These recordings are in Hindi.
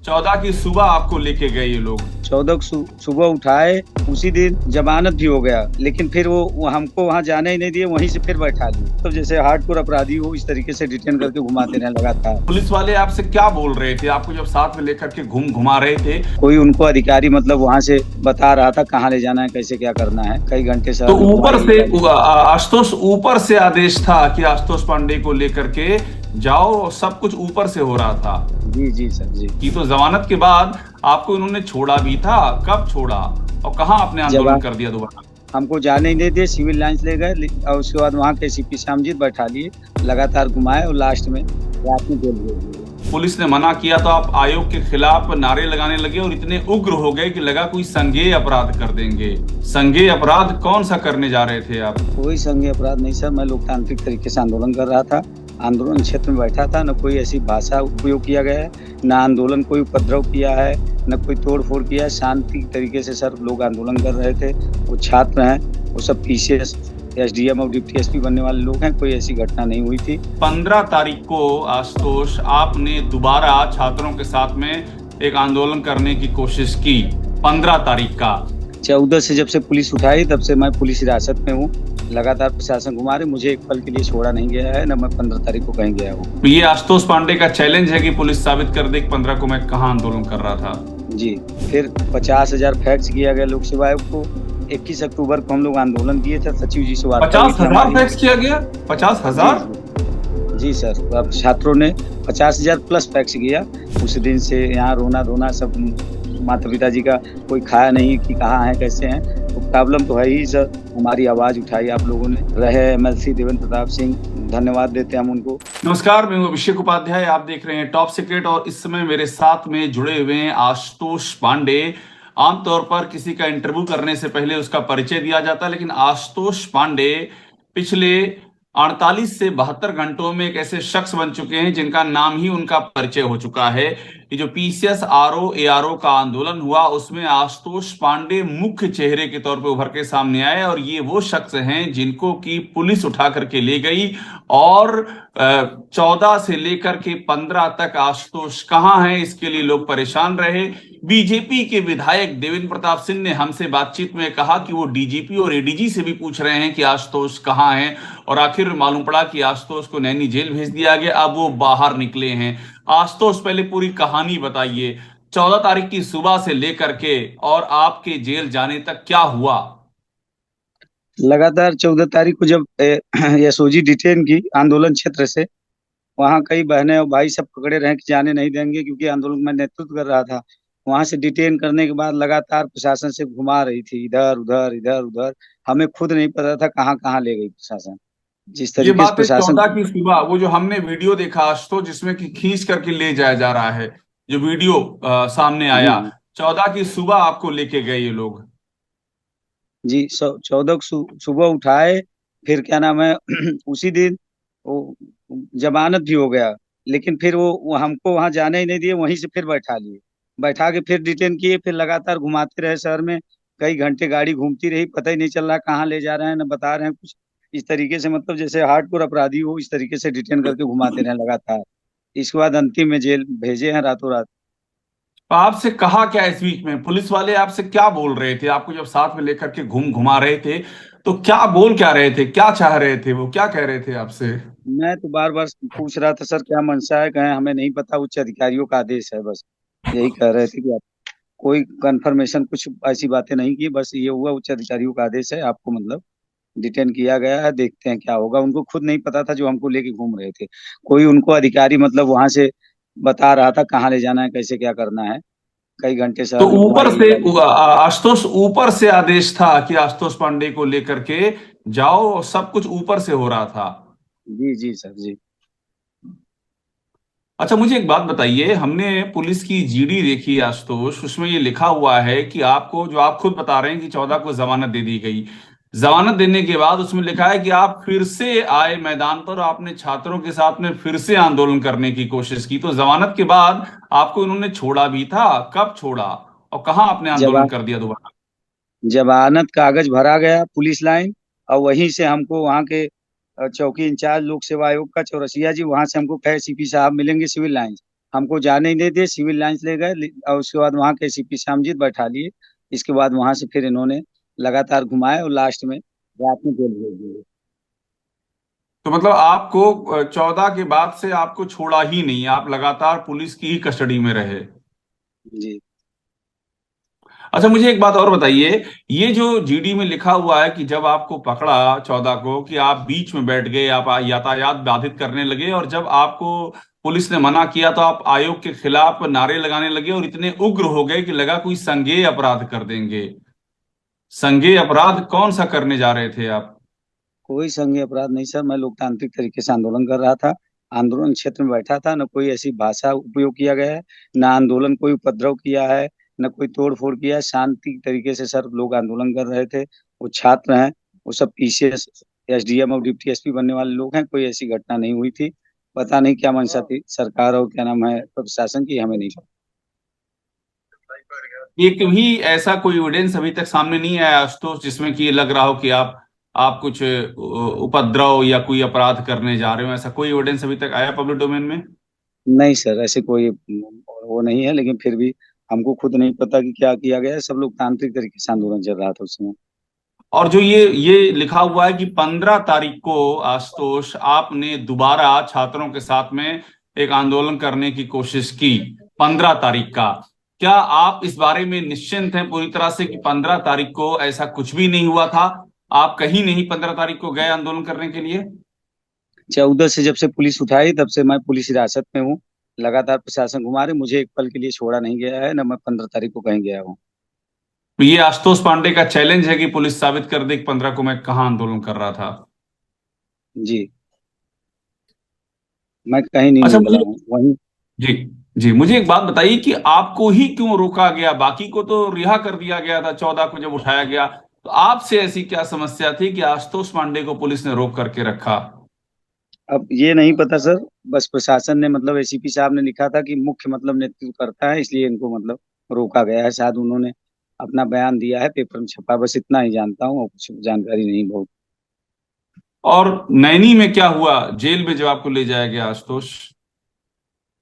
14 की सुबह आपको लेके गए ये लोग। 14 सुबह उठाए, उसी दिन जमानत भी हो गया, लेकिन फिर वो हमको वहाँ जाने ही नहीं दिए, वहीं से फिर बैठा लिए। तो जैसे हार्डकोर अपराधी हो इस तरीके से डिटेन करके घुमाते रहे लगातार। पुलिस वाले आपसे क्या बोल रहे थे आपको जब साथ में लेकर के घुमा रहे थे? कोई उनको अधिकारी मतलब वहाँ से बता रहा था कहाँ ले जाना है, कैसे क्या करना है। कई घंटे तो शहर में ऊपर घुमाए से लगातार। आशुतोष ऊपर से आदेश था कि आशुतोष पांडे को लेकर के जाओ, सब कुछ ऊपर से हो रहा था। जी जी सर जी। कि तो जमानत के बाद आपको इन्होंने छोड़ा भी था, कब छोड़ा और कहाँ आपने जब आंदोलन कर दिया दोबारा? हमको जाने ही नहीं दिए, सिविल लाइन्स ले गए और उसके बाद वहाँ के सीपी श्यामजीत बैठा लिए, लगातार घुमाए और लास्ट में रात में जेल भेज दिए। पुलिस ने मना किया तो आप आयोग के खिलाफ नारे लगाने लगे और इतने उग्र हो गए कि लगा कोई संज्ञेय अपराध कर देंगे। संज्ञेय अपराध कौन सा करने जा रहे थे आप? कोई संज्ञेय अपराध नहीं सर, मैं लोकतांत्रिक तरीके से आंदोलन कर रहा था। आंदोलन क्षेत्र में बैठा था, न कोई ऐसी भाषा उपयोग किया गया है, न आंदोलन कोई उपद्रव किया है, न कोई तोड़ फोड़ किया है। शांति तरीके से सर लोग आंदोलन कर रहे थे। वो छात्र हैं, वो सब पीसीएस, एसडीएम और डिप्टी एसपी बनने वाले लोग हैं। कोई ऐसी घटना नहीं हुई थी। 15 तारीख को आशुतोष आपने दोबारा छात्रों के साथ में एक आंदोलन करने की कोशिश की। 15 तारीख का 14 से जब से पुलिस उठाई तब से मैं पुलिस हिरासत में हूँ। लगातार प्रशासन घुमा रहे, मुझे एक पल के लिए छोड़ा नहीं गया है, न मैं 15 तारीख को कहीं गया हूँ। ये आशुतोष पांडे का चैलेंज है कि पुलिस साबित कर दे कि 15 को मैं कहाँ आंदोलन कर रहा था। जी, फिर 50,000 फैक्स किया गया लोक सेवा आयोग को। 21 अक्टूबर को हम लोग आंदोलन किए थे, सचिव जी से वार्ता हुई थी 50,000 हमारी। फैक्स किया गया? 50,000? जी सर, अब छात्रों ने 50,000 प्लस फैक्स किया। उस दिन से यहाँ रोना धोना सब, माता पिता जी का कोई खाया नहीं कि कहाँ है कैसे हैं। तो प्रॉब्लम तो है ही सर। हमारी आवाज उठाई आप लोगों ने, रहे एमएलसी देवेंद्र प्रताप सिंह, धन्यवाद देते हैं हम उनको। नमस्कार, मैं हूं अभिषेक उपाध्याय, आप देख रहे हैं टॉप सीक्रेट और इस समय मेरे साथ में जुड़े हुए हैं आशुतोष पांडे। आमतौर पर किसी का इंटरव्यू करने से पहले उसका परिचय दिया जाता है, लेकिन आशुतोष पांडे पिछले 48 से 72 घंटों में एक ऐसे शख्स बन चुके हैं जिनका नाम ही उनका परिचय हो चुका है। ये जो पीसीएस आरओ एआरओ का आंदोलन हुआ उसमें आशुतोष पांडे मुख्य चेहरे के तौर पे उभर के सामने आए और ये वो शख्स हैं जिनको की पुलिस उठा करके ले गई और 14 से लेकर के 15 तक आशुतोष कहां है इसके लिए लोग परेशान रहे। बीजेपी के विधायक देवेंद्र प्रताप सिंह ने हमसे बातचीत में कहा कि वो डीजीपी और एडीजी से भी पूछ रहे हैं कि आशुतोष कहां है और आखिर मालूम पड़ा कि आशुतोष को नैनी जेल भेज दिया गया, अब वो बाहर निकले हैं। आशुतोष पहले पूरी कहानी बताइए, 14 तारीख की सुबह से लेकर के और आपके जेल जाने तक क्या हुआ? लगातार 14 तारीख को जब एसओजी डिटेन की आंदोलन क्षेत्र से, वहाँ कई बहनें और भाई सब पकड़े रहे कि जाने नहीं देंगे, क्योंकि आंदोलन में नेतृत्व कर रहा था। वहां से डिटेन करने के बाद लगातार प्रशासन से घुमा रही थी, इधर उधर इधर उधर। हमें खुद नहीं पता था कहाँ कहाँ ले गई प्रशासन, जिस ये तरीके से बात है प्रशासन। 14 की सुबह, वो जो हमने वीडियो देखा आशुतोष जिसमें कि खींच करके ले जाया जा रहा है, जो वीडियो सामने जी आया, जी 14 की सुबह आपको लेके गए ये लोग। जी। 14 सुबह उठाए, फिर क्या नाम है उसी दिन वो जमानत भी हो गया, लेकिन फिर वो हमको वहाँ जाने ही नहीं दिए, वहीं से फिर बैठा लिए। बैठा के फिर डिटेन किए, फिर लगातार घुमाते रहे शहर में। कई घंटे गाड़ी घूमती रही, पता ही नहीं चल रहा कहाँ ले जा रहे हैं, न बता रहे हैं कुछ। इस तरीके से मतलब जैसे हार्डकोर अपराधी हो इस तरीके से डिटेन करके घुमाते रहे लगातार। इसके बाद अंतिम में जेल भेजे हैं रातों रात। तो आपसे कहा क्या इस बीच में? पुलिस वाले आपसे क्या बोल रहे थे आपको जब साथ में लेकर के घुमा रहे थे? तो क्या बोल क्या रहे थे, क्या चाह रहे थे, वो क्या कह रहे थे आपसे? मैं तो बार बार पूछ रहा था सर क्या मंशा है, कहें हमें नहीं पता, उच्च अधिकारियों का आदेश है, बस यही कह रहे थे कि आप कोई कंफर्मेशन कुछ ऐसी बातें नहीं की। बस ये हुआ उच्च अधिकारियों का आदेश है, आपको मतलब डिटेन किया गया है, देखते हैं क्या होगा। उनको खुद नहीं पता था जो हमको लेके घूम रहे थे। कोई उनको अधिकारी मतलब वहां से बता रहा था कहाँ ले जाना है, कैसे क्या करना है। कई घंटे तो शहर में ऊपर घुमाए से लगातार। आशुतोष ऊपर से आदेश था कि आशुतोष पांडे को लेकर के जाओ, सब कुछ ऊपर से हो रहा था। जी जी सर जी। अच्छा, मुझे एक बात बताइए, हमने पुलिस की जीडी देखी है आशुतोष, उसमें ये लिखा हुआ है कि आपको, जो आप खुद बता रहे हैं कि 14 को जमानत दे दी गई, जमानत देने के बाद उसमें लिखा है कि आप फिर से आए मैदान पर, आपने छात्रों के साथ में फिर से आंदोलन करने की कोशिश की। तो जमानत के बाद आपको इन्होंने छोड़ा भी था, कब छोड़ा और कहाँ आपने आंदोलन जवा कर दिया दोबारा? जमानत कागज भरा गया पुलिस लाइन, और वहीं से हमको वहाँ के चौकी इंचार्ज लोक सेवा आयोग का चौरसिया जी, वहां से हमको कहे सीपी साहब मिलेंगे सिविल लाइन। हमको जाने ही नहीं दिए, सिविल लाइंस ले गए, और उसके बाद वहाँ के सीपी श्यामजीत बैठा लिए। इसके बाद वहां से फिर इन्होंने लगातार घुमाए और लास्ट में रात में जेल भेज दिए। तो मतलब आपको 14 के बाद से आपको छोड़ा ही नहीं, आप लगातार पुलिस की ही कस्टडी में रहे। जी। अच्छा, मुझे एक बात और बताइए। ये जो जीडी में लिखा हुआ है कि जब आपको पकड़ा 14 को, कि आप बीच में बैठ गए, आप यातायात बाधित करने लगे, और जब आपको पुलिस ने मना किया तो आप आयोग के खिलाफ नारे लगाने लगे और इतने उग्र हो गए कि लगा कोई संज्ञेय अपराध कर देंगे। संज्ञेय अपराध कौन सा करने जा रहे थे आप? कोई संज्ञेय अपराध नहीं सर, मैं लोकतांत्रिक तरीके से आंदोलन कर रहा था। आंदोलन क्षेत्र में बैठा था, न कोई ऐसी भाषा उपयोग किया गया है, न आंदोलन कोई उपद्रव किया है, न कोई तोड़ फोड़ किया है। शांति तरीके से सर लोग आंदोलन कर रहे थे। वो छात्र हैं, वो सब पीसीएस, एसडीएम और डिप्टी एसपी बनने वाले लोग हैं। कोई ऐसी घटना नहीं हुई थी। पता नहीं क्या मंशा थी सरकार और क्या नाम है प्रशासन की, हमें नहीं पता। एक भी ऐसा कोई एविडेंस अभी तक सामने नहीं आया आशुतोष, जिसमें कि ये लग रहा हो कि आप कुछ उपद्रव या कोई अपराध करने जा रहे हो, ऐसा कोई एविडेंस अभी तक आया पब्लिक डोमेन में? नहीं सर, ऐसे कोई वो नहीं है, लेकिन फिर भी हमको खुद नहीं पता कि क्या किया गया है। सब लोग तांत्रिक तरीके से आंदोलन चल रहा था उस समय। और जो ये लिखा हुआ है कि 15 तारीख को आशुतोष आपने दोबारा छात्रों के साथ में एक आंदोलन करने की कोशिश की, 15 तारीख का, क्या आप इस बारे में निश्चिंत हैं पूरी तरह से कि 15 तारीख को ऐसा कुछ भी नहीं हुआ था? आप कहीं नहीं 15 तारीख को गए आंदोलन करने के लिए? 14 से जब से पुलिस उठाई तब से मैं पुलिस हिरासत में हूँ। लगातार प्रशासन घुमा रहे, मुझे एक पल के लिए छोड़ा नहीं गया है, न मैं 15 तारीख को कहीं गया हूँ। तो ये आशुतोष पांडे का चैलेंज है कि पुलिस साबित कर दे कि 15 को मैं कहाँ आंदोलन कर रहा था। जी। मैं कहीं नहीं अच्छा, निकला मुझे हूँ वहीं। जी जी मुझे एक बात बताइए कि आपको ही क्यों रोका गया? बाकी को तो रिहा कर दिया गया था 14 को जब उठाया गया, तो आपसे ऐसी क्या समस्या थी कि आशुतोष पांडे को पुलिस ने रोक करके रखा? अब ये नहीं पता सर। बस प्रशासन ने मतलब एसीपी साहब ने लिखा था कि मुख्य मतलब नेतृत्व करता है, इसलिए इनको मतलब रोका गया है। शायद उन्होंने अपना बयान दिया है, पेपर में छपा, बस इतना ही जानता हूँ और कुछ जानकारी नहीं बहुत। और नैनी में क्या हुआ जेल में जब आपको ले जाया गया आशुतोष?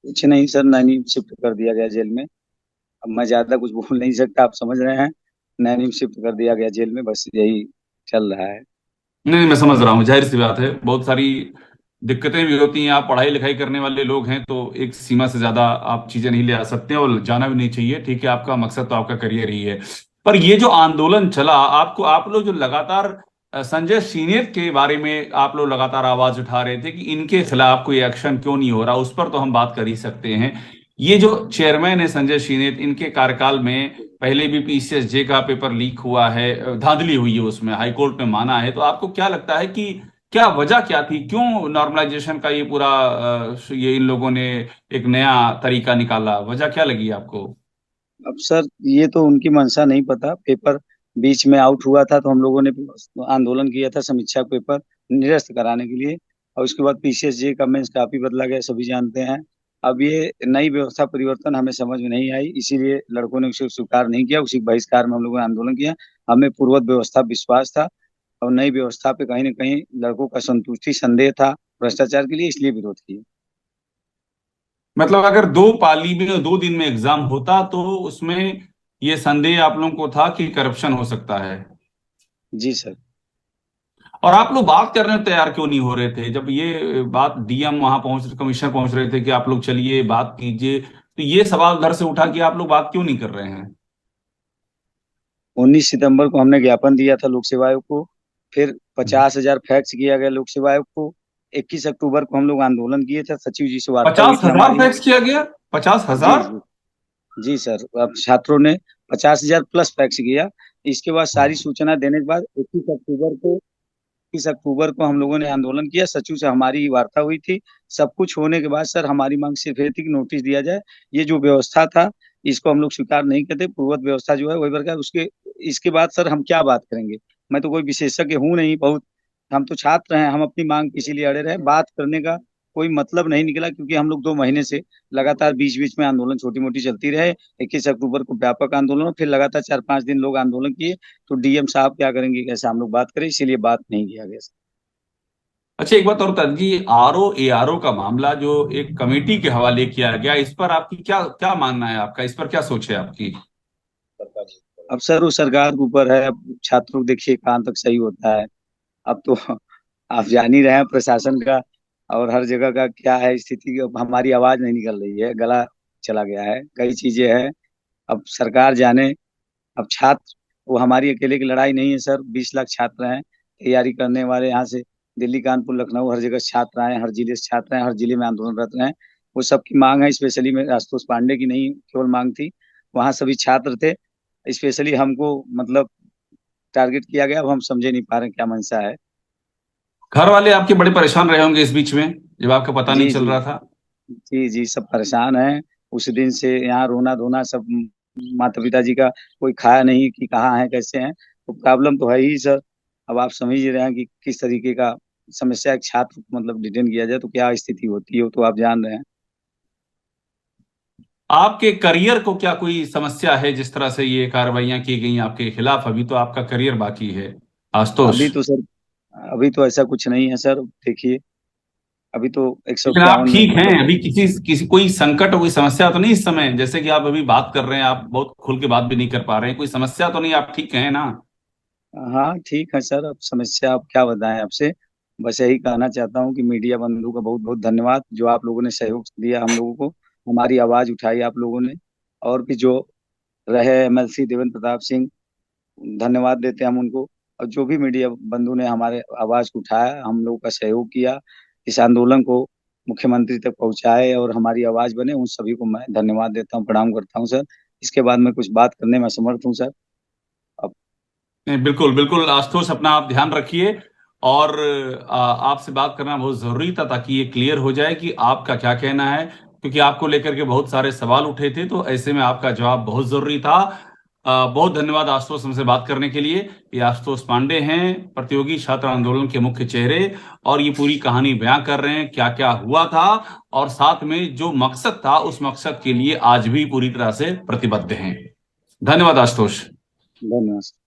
कुछ नहीं सर, नैनी शिफ्ट कर दिया गया जेल में। अब मैं ज्यादा कुछ बोल नहीं सकता, आप समझ रहे हैं। नैनी शिफ्ट कर दिया गया जेल में, बस यही चल रहा है। नहीं, मैं समझ रहा हूँ, जाहिर सी बात है, बहुत सारी दिक्कतें भी होती हैं। आप पढ़ाई लिखाई करने वाले लोग हैं तो एक सीमा से ज्यादा आप चीजें नहीं ले आ सकते, और जाना भी नहीं चाहिए। ठीक है, आपका मकसद तो आपका करियर ही है। पर ये जो आंदोलन चला, आपको आप लोग जो लगातार संजय सीनियर के बारे में आप लोग लगातार आवाज उठा रहे थे कि इनके खिलाफ कोई एक्शन क्यों नहीं हो रहा, उस पर तो हम बात कर ही सकते हैं। ये जो चेयरमैन है संजय सीनियर, इनके कार्यकाल में पहले भी पीसीएसजे का पेपर लीक हुआ है, धांधली हुई है उसमें, हाईकोर्ट ने माना है। तो आपको क्या लगता है कि क्या वजह क्या थी, क्यों नॉर्मलाइजेशन का ये पूरा ये इन लोगों ने एक नया तरीका निकाला? वजह क्या लगी आपको? अब सर ये तो उनकी मंशा नहीं पता। पेपर बीच में आउट हुआ था तो हम लोगों ने आंदोलन किया था समीक्षा पेपर निरस्त कराने के लिए। और उसके बाद पीसीएसजे का मेंस काफी बदला गया, सभी जानते हैं। अब ये नई व्यवस्था परिवर्तन हमें समझ में नहीं आई, इसीलिए लड़कों ने उसे स्वीकार नहीं किया। उसी बहिष्कार में हम लोगों ने आंदोलन किया। हमें पूर्वत व्यवस्था विश्वास था, और नई व्यवस्था पे कहीं ना कहीं लड़कों का संतुष्टि संदेह था भ्रष्टाचार के लिए, इसलिए विरोध किया। मतलब अगर 2 पाली में और 2 दिन में एग्जाम होता तो उसमें ये संदेह आप लोगों को था कि करप्शन हो सकता है। जी सर। और आप लोग बात करने में तैयार क्यों नहीं हो रहे थे? जब ये बात डीएम वहां पहुंच, कमिश्नर पहुंच रहे थे कि आप लोग चलिए बात कीजिए, तो ये सवाल उधर से उठा कि आप लोग बात क्यों नहीं कर रहे हैं? 19 सितंबर को हमने ज्ञापन दिया था लोक सेवा आयोग को। फिर 50,000 फैक्स किया गया लोक सेवा आयोग को। 21 अक्टूबर को हम लोग आंदोलन किए थे, सचिव जी से वार्ता हुई पचास थी हजार हमारी। फैक्स किया गया? पचास जी हजार जी। जी सर, अब छात्रों ने 50,000 प्लस फैक्स किया। इसके बाद सारी सूचना देने के बाद 21 अक्टूबर को हम लोगों ने आंदोलन किया, सचिव से हमारी वार्ता हुई थी। सब कुछ होने के बाद सर हमारी मांग सिर्फ ये थी कि नोटिस दिया जाए। ये जो व्यवस्था था इसको हम लोग स्वीकार नहीं करते। पूर्वत व्यवस्था जो है वही बरकरार, उसके इसके बाद सर हम क्या बात करेंगे। मैं तो कोई विशेषज्ञ हूँ नहीं बहुत। हम तो छात्र हैं, हम अपनी मांग के इसीलिए अड़े रहे। बात करने का कोई मतलब नहीं निकला, क्योंकि हम लोग 2 महीने से लगातार बीच बीच में आंदोलन छोटी मोटी चलती रहे। 21 अक्टूबर को व्यापक आंदोलन, फिर लगातार 4-5 दिन लोग आंदोलन किए। तो डीएम साहब क्या करेंगे, कैसे हम लोग बात करें, इसीलिए बात नहीं किया गया। अच्छा, एक बात और बता दीजिए, आरओ एआरओ का मामला जो एक कमेटी के हवाले किया गया, इस पर आपकी क्या क्या मानना है, आपका इस पर क्या सोच है आपकी? अब सर वो सरकार के ऊपर है। अब छात्रों को देखिए कहाँ तक सही होता है। अब तो आप जान ही रहे हैं प्रशासन का और हर जगह का क्या है स्थिति। अब हमारी आवाज नहीं निकल रही है, गला चला गया है, कई चीजें हैं। अब सरकार जाने। अब छात्र, वो हमारी अकेले की लड़ाई नहीं है सर। 20 लाख छात्र हैं तैयारी करने वाले, यहाँ से दिल्ली, कानपुर, लखनऊ, हर जगह से छात्र आए हैं, हर जिले से छात्र हैं, हर जिले में आंदोलनरत हैं। वो सबकी मांग है, स्पेशली में आशुतोष पांडे की नहीं केवल मांग थी, वहाँ सभी छात्र थे। स्पेशली हमको मतलब टारगेट किया गया। अब हम समझे नहीं पा रहे हैं क्या मंशा है। घर वाले आपके बड़े परेशान रहे होंगे इस बीच में, जब आपका पता नहीं जी चल जी। रहा था। जी जी, सब परेशान हैं। उस दिन से यहाँ रोना धोना सब। माता पिता जी का कोई खाया नहीं कि कहाँ है कैसे हैं। तो प्रॉब्लम तो है ही सर। अब आप समझ ही रहे हैं कि किस तरीके का समस्या, एक छात्र को मतलब डिटेन किया जाए तो क्या स्थिति होती है, वो तो आप जान रहे हैं। आपके करियर को क्या कोई समस्या है, जिस तरह से ये कार्रवाइयां की गई आपके खिलाफ? अभी तो आपका करियर बाकी है आशुतोष। अभी तो सर, अभी तो ऐसा कुछ नहीं है सर। देखिए, अभी तो लेकिन आप 151 में ठीक हैं मतलब। अभी? किसी किसी कोई संकट, कोई समस्या तो नहीं इस समय? जैसे कि आप अभी बात कर रहे हैं, आप बहुत खुल के बात भी नहीं कर पा रहे हैं, कोई समस्या तो नहीं? आप ठीक हैं ना? हाँ ठीक है सर। अब समस्या आप क्या बताएं आपसे। बस यही कहना चाहता हूँ कि मीडिया बंधु का बहुत बहुत धन्यवाद, जो आप लोगों ने सहयोग दिया हम लोगों को, हमारी आवाज उठाई आप लोगों ने। और भी जो रहे एमएलसी देवेंद्र प्रताप सिंह, धन्यवाद देते हैं हम उनको। और जो भी मीडिया बंधु ने हमारे आवाज को उठाया, हम लोगों का सहयोग किया, इस आंदोलन को मुख्यमंत्री तक पहुंचाए और हमारी आवाज बने, उन सभी को मैं धन्यवाद देता हूँ, प्रणाम करता हूँ सर। इसके बाद मैं कुछ बात करने में असमर्थ हूँ सर। अब नहीं, बिल्कुल बिल्कुल आशुतोष, अपना आप ध्यान रखिए। और आपसे बात करना बहुत जरूरी था, ताकि ये क्लियर हो जाए कि आपका क्या कहना है, क्योंकि आपको लेकर के बहुत सारे सवाल उठे थे, तो ऐसे में आपका जवाब बहुत जरूरी था। बहुत धन्यवाद आशुतोष, हमसे बात करने के लिए। ये आशुतोष पांडे हैं, प्रतियोगी छात्र आंदोलन के मुख्य चेहरे, और ये पूरी कहानी बयां कर रहे हैं क्या क्या हुआ था, और साथ में जो मकसद था उस मकसद के लिए आज भी पूरी तरह से प्रतिबद्ध हैं। धन्यवाद आशुतोष। धन्यवाद।